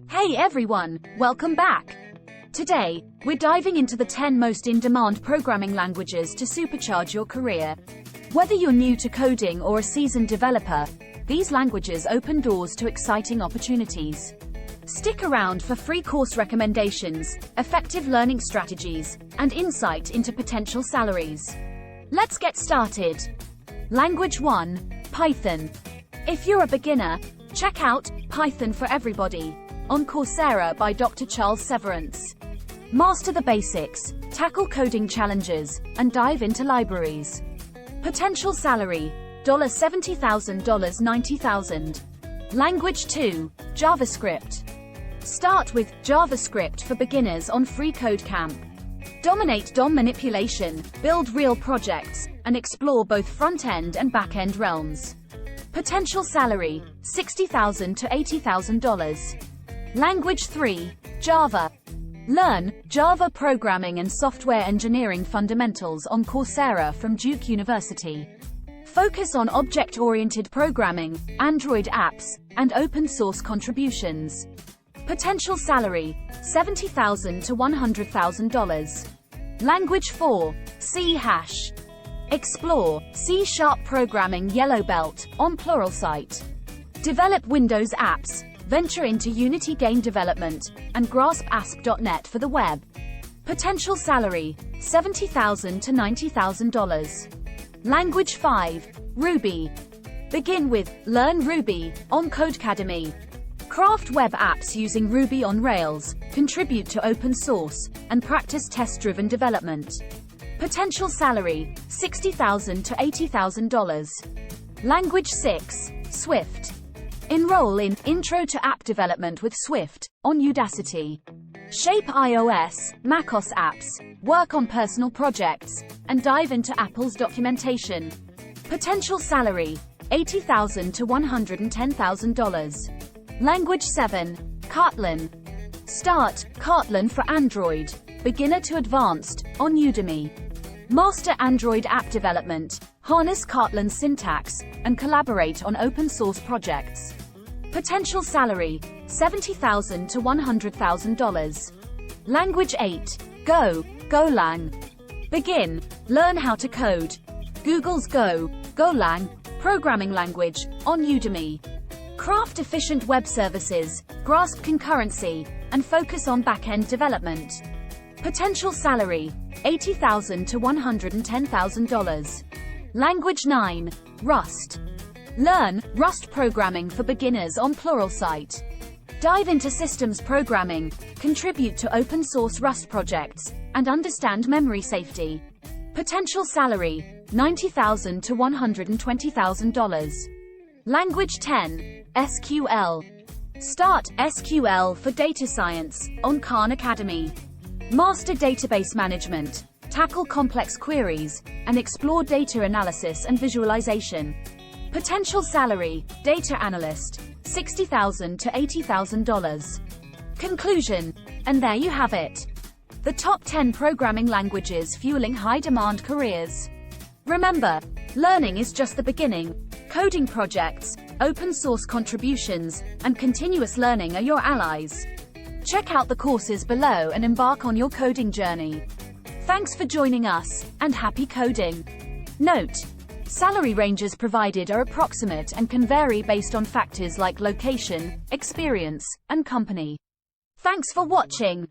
Hey everyone, welcome back. Today, we're diving into the 10 most in-demand programming languages to supercharge your career. Whether you're new to coding or a seasoned developer, these languages open doors to exciting opportunities. Stick around for free course recommendations, effective learning strategies, and insight into potential salaries. Let's get started. Language 1, Python. If you're a beginner, check out Python for Everybody on Coursera by Dr. Charles Severance. Master the basics, tackle coding challenges, and dive into libraries. Potential salary, $70,000 $90,000. Language 2, JavaScript. Start with JavaScript for Beginners on freeCodeCamp. Dominate DOM manipulation, build real projects, and explore both front-end and back-end realms. Potential salary, $60,000 to $80,000. Language 3, Java. Learn Java programming and software engineering fundamentals on Coursera from Duke University. Focus on object-oriented programming, Android apps, and open-source contributions. Potential salary, $70,000 to $100,000. Language 4, C#. Explore C# programming Yellow Belt on Pluralsight. Develop Windows apps, venture into Unity game development, and grasp ASP.NET for the web. Potential salary, $70,000 to $90,000. Language 5, Ruby. Begin with Learn Ruby on Codecademy. Craft web apps using Ruby on Rails, contribute to open source, and practice test-driven development. Potential salary, $60,000 to $80,000. Language 6, Swift. Enroll in Intro to App Development with Swift on Udacity. Shape iOS, macOS apps, work on personal projects, and dive into Apple's documentation. Potential salary, $80,000 to $110,000. Language 7, Kotlin. Start Kotlin for Android, beginner to advanced, on Udemy. Master Android app development, harness Kotlin syntax, and collaborate on open-source projects. Potential salary, $70,000 to $100,000. Language 8, Golang. Begin, learn how to code. Google's Golang, programming language, on Udemy. Craft efficient web services, grasp concurrency, and focus on back-end development. Potential salary, $80,000 to $110,000. Language 9, Rust. Learn Rust programming for beginners on Pluralsight. Dive into systems programming, contribute to open-source Rust projects, and understand memory safety. Potential salary, $90,000 to $120,000. Language 10, SQL. Start SQL for data science on Khan Academy. Master database management, tackle complex queries, and explore data analysis and visualization. Potential salary, data analyst, $60,000 to $80,000. Conclusion, and there you have it. The top 10 programming languages fueling high-demand careers. Remember, learning is just the beginning. Coding projects, open-source contributions, and continuous learning are your allies. Check out the courses below and embark on your coding journey. Thanks for joining us, and happy coding. Note: salary ranges provided are approximate and can vary based on factors like location, experience, and company. Thanks for watching.